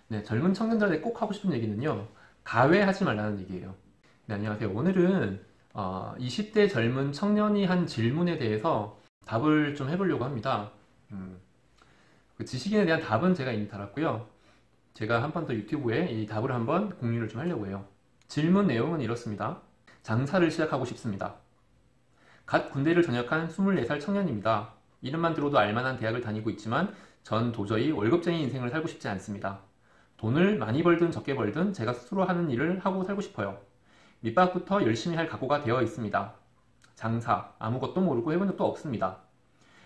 네, 젊은 청년들한테 꼭 하고 싶은 얘기는요. 가외하지 말라는 얘기예요. 네, 안녕하세요. 오늘은 20대 젊은 청년이 한 질문에 대해서 답을 좀 해보려고 합니다. 음, 그 지식인에 대한 답은 제가 이미 달았고요. 제가 한 번 더 유튜브에 이 답을 한번 공유를 좀 하려고 해요. 질문 내용은 이렇습니다. 장사를 시작하고 싶습니다. 갓 군대를 전역한 24살 청년입니다. 이름만 들어도 알만한 대학을 다니고 있지만 전 도저히 월급쟁이 인생을 살고 싶지 않습니다. 돈을 많이 벌든 적게 벌든 제가 스스로 하는 일을 하고 살고 싶어요. 밑밥부터 열심히 할 각오가 되어 있습니다. 장사, 아무것도 모르고 해본 적도 없습니다.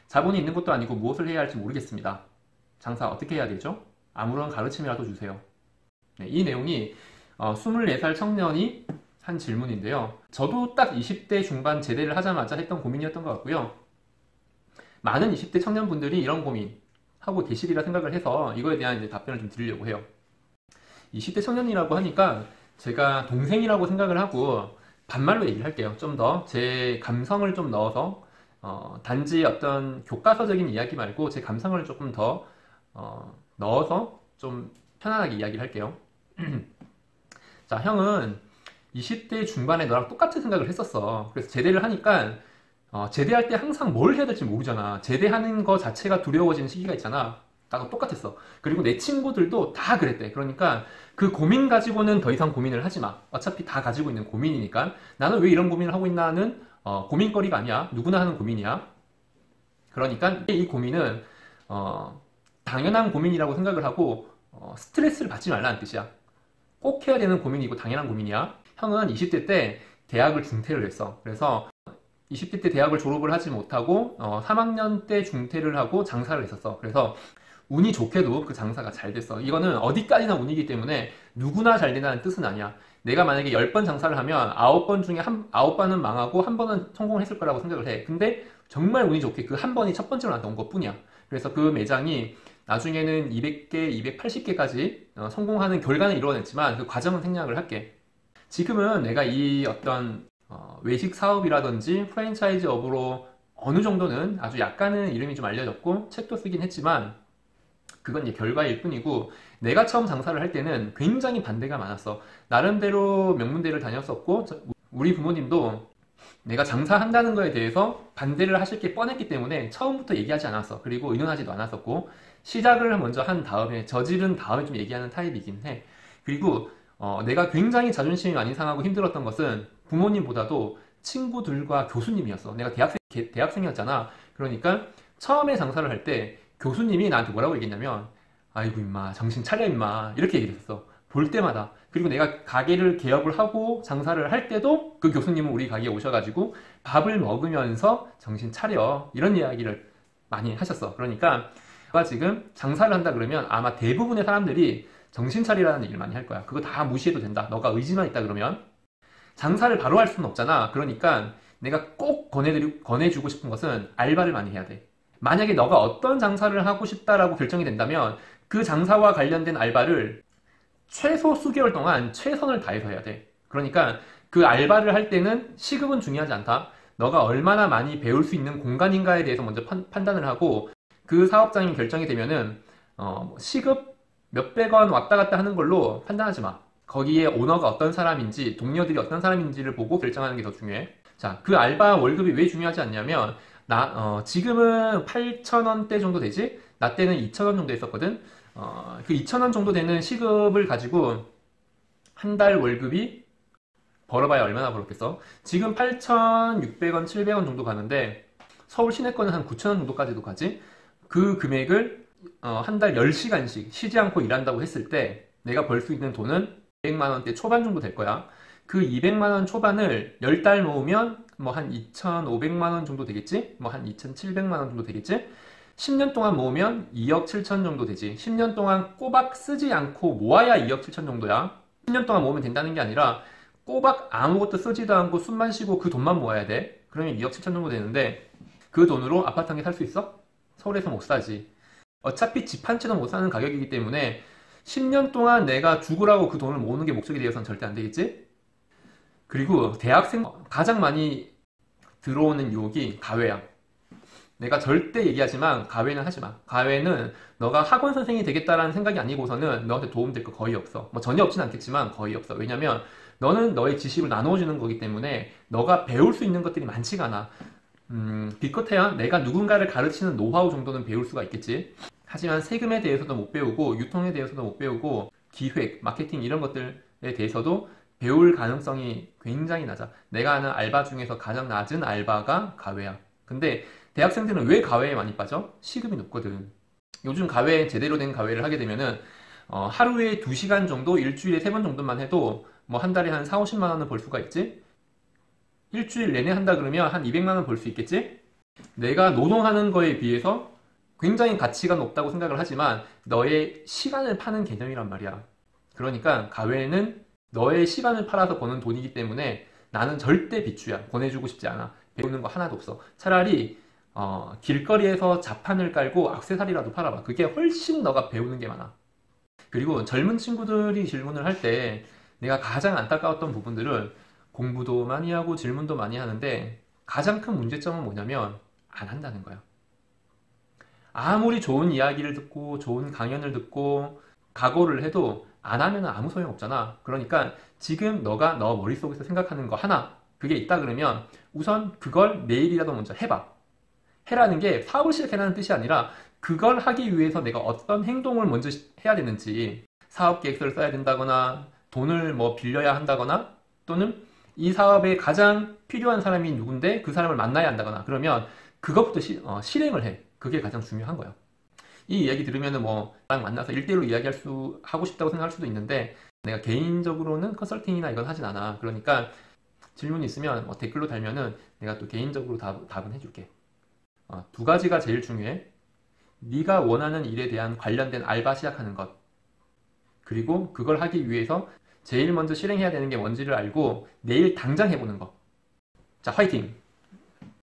자본이 있는 것도 아니고 무엇을 해야 할지 모르겠습니다. 장사 어떻게 해야 되죠? 아무런 가르침이라도 주세요. 네, 이 내용이 24살 청년이 한 질문인데요. 저도 딱 20대 중반 제대를 하자마자 했던 고민이었던 것 같고요. 많은 20대 청년분들이 이런 고민 하고 계시리라 생각을 해서 이거에 대한 이제 답변을 좀 드리려고 해요. 20대 청년이라고 하니까 제가 동생이라고 생각을 하고 반말로 얘기를 할게요. 좀 더 제 감성을 좀 넣어서 단지 어떤 교과서적인 이야기 말고 제 감성을 조금 더 넣어서 좀 편안하게 이야기를 할게요. 자, 형은 20대 중반에 너랑 똑같은 생각을 했었어. 그래서 제대를 하니까 제대할 때 항상 뭘 해야 될지 모르잖아. 제대하는 거 자체가 두려워지는 시기가 있잖아. 나도 똑같았어. 그리고 내 친구들도 다 그랬대. 그러니까 그 고민 가지고는 더 이상 고민을 하지 마. 어차피 다 가지고 있는 고민이니까. 나는 왜 이런 고민을 하고 있나는 고민거리가 아니야. 누구나 하는 고민이야. 그러니까 이 고민은 당연한 고민이라고 생각을 하고 스트레스를 받지 말라는 뜻이야. 꼭 해야 되는 고민이고 당연한 고민이야. 형은 20대 때 대학을 중퇴를 했어. 그래서 20대 때 대학을 졸업을 하지 못하고 3학년 때 중퇴를 하고 장사를 했었어. 그래서 운이 좋게도 그 장사가 잘 됐어. 이거는 어디까지나 운이기 때문에 누구나 잘 된다는 뜻은 아니야. 내가 만약에 10번 장사를 하면 9번 중에 9번은 망하고 한 번은 성공했을 거라고 생각을 해. 근데 정말 운이 좋게 그 한 번이 첫 번째로 나온 것 뿐이야. 그래서 그 매장이 나중에는 200개, 280개까지 성공하는 결과는 이루어냈지만 그 과정은 생략을 할게. 지금은 내가 이 어떤 외식 사업이라든지 프랜차이즈 업으로 어느 정도는 아주 약간은 이름이 좀 알려졌고 책도 쓰긴 했지만 그건 이제 결과일 뿐이고 내가 처음 장사를 할 때는 굉장히 반대가 많았어. 나름대로 명문대를 다녔었고 우리 부모님도 내가 장사한다는 거에 대해서 반대를 하실 게 뻔했기 때문에 처음부터 얘기하지 않았어. 그리고 의논하지도 않았었고 시작을 먼저 한 다음에 저지른 다음에 좀 얘기하는 타입이긴 해. 그리고 내가 굉장히 자존심이 많이 상하고 힘들었던 것은 부모님보다도 친구들과 교수님이었어. 내가 대학생이었잖아. 그러니까 처음에 장사를 할 때 교수님이 나한테 뭐라고 얘기했냐면 아이고 임마 정신 차려 임마 이렇게 얘기를 했어. 볼 때마다. 그리고 내가 가게를 개업을 하고 장사를 할 때도 그 교수님은 우리 가게에 오셔가지고 밥을 먹으면서 정신 차려 이런 이야기를 많이 하셨어. 그러니까 너가 지금 장사를 한다 그러면 아마 대부분의 사람들이 정신 차리라는 얘기를 많이 할 거야. 그거 다 무시해도 된다. 너가 의지만 있다 그러면 장사를 바로 할 수는 없잖아. 그러니까 내가 꼭 권해주고 싶은 것은 알바를 많이 해야 돼. 만약에 너가 어떤 장사를 하고 싶다라고 결정이 된다면 그 장사와 관련된 알바를 최소 수개월 동안 최선을 다해서 해야 돼. 그러니까 그 알바를 할 때는 시급은 중요하지 않다. 너가 얼마나 많이 배울 수 있는 공간인가에 대해서 먼저 판단을 하고 그 사업장이 결정이 되면은 시급 몇백 원 왔다 갔다 하는 걸로 판단하지 마. 거기에 오너가 어떤 사람인지 동료들이 어떤 사람인지를 보고 결정하는 게 더 중요해. 자, 그 알바 월급이 왜 중요하지 않냐면 지금은 8,000원대 정도 되지? 나 때는 2,000원 정도 했었거든? 그 2,000원 정도 되는 시급을 가지고 한 달 월급이 벌어봐야 얼마나 벌었겠어? 지금 8,600원, 700원 정도 가는데 서울 시내권은 한 9,000원 정도까지도 가지? 그 금액을 한 달 10시간씩 쉬지 않고 일한다고 했을 때 내가 벌 수 있는 돈은 200만 원대 초반 정도 될 거야. 그 200만 원 초반을 10달 모으면 뭐 한 2,500만 원 정도 되겠지? 뭐 한 2,700만 원 정도 되겠지? 10년 동안 모으면 2억 7천 정도 되지. 10년 동안 꼬박 쓰지 않고 모아야 2억 7천 정도야. 10년 동안 모으면 된다는 게 아니라 꼬박 아무것도 쓰지도 않고 숨만 쉬고 그 돈만 모아야 돼. 그러면 2억 7천 정도 되는데 그 돈으로 아파트 한 개 살 수 있어? 서울에서 못 사지. 어차피 집 한 채도 못 사는 가격이기 때문에 10년 동안 내가 죽으라고 그 돈을 모으는 게 목적이 되어서는 절대 안 되겠지? 그리고 대학생 가장 많이 들어오는 유혹이 가외야. 내가 절대 얘기하지만 가외는 하지 마. 가외는 너가 학원 선생이 되겠다라는 생각이 아니고서는 너한테 도움될 거 거의 없어. 뭐 전혀 없진 않겠지만 거의 없어. 왜냐면 너는 너의 지식을 나누어주는 거기 때문에 너가 배울 수 있는 것들이 많지가 않아. 기껏해야 내가 누군가를 가르치는 노하우 정도는 배울 수가 있겠지. 하지만 세금에 대해서도 못 배우고 유통에 대해서도 못 배우고 기획, 마케팅 이런 것들에 대해서도 배울 가능성이 굉장히 낮아. 내가 아는 알바 중에서 가장 낮은 알바가 가외야. 근데 대학생들은 왜 가외에 많이 빠져? 시급이 높거든. 요즘 가외, 제대로 된 가외를 하게 되면은 하루에 2시간 정도, 일주일에 3번 정도만 해도 뭐 한 달에 한 4, 50만 원을 벌 수가 있지? 일주일 내내 한다 그러면 한 200만 원 벌 수 있겠지? 내가 노동하는 거에 비해서 굉장히 가치가 높다고 생각을 하지만 너의 시간을 파는 개념이란 말이야. 그러니까 가외는 너의 시간을 팔아서 버는 돈이기 때문에 나는 절대 비추야. 보내주고 싶지 않아. 배우는 거 하나도 없어. 차라리 길거리에서 자판을 깔고 액세서리라도 팔아봐. 그게 훨씬 너가 배우는 게 많아. 그리고 젊은 친구들이 질문을 할 때 내가 가장 안타까웠던 부분들은 공부도 많이 하고 질문도 많이 하는데 가장 큰 문제점은 뭐냐면 안 한다는 거야. 아무리 좋은 이야기를 듣고 좋은 강연을 듣고 각오를 해도 안 하면 아무 소용 없잖아. 그러니까 지금 너가 너 머릿속에서 생각하는 거 하나 그게 있다 그러면 우선 그걸 내일이라도 먼저 해봐. 해라는 게 사업을 시작해라는 뜻이 아니라 그걸 하기 위해서 내가 어떤 행동을 먼저 해야 되는지 사업 계획서를 써야 된다거나 돈을 뭐 빌려야 한다거나 또는 이 사업에 가장 필요한 사람이 누군데 그 사람을 만나야 한다거나 그러면 그것부터 실행을 해. 그게 가장 중요한 거야. 이 이야기 들으면은 뭐 나랑 만나서 1대1로 하고 싶다고 생각할 수도 있는데 내가 개인적으로는 컨설팅이나 이건 하진 않아. 그러니까 질문 있으면 댓글로 달면은 내가 또 개인적으로 답은 해줄게. 2가지가 제일 중요해. 네가 원하는 일에 대한 관련된 알바 시작하는 것. 그리고 그걸 하기 위해서 제일 먼저 실행해야 되는 게 뭔지를 알고 내일 당장 해보는 거. 자, 화이팅!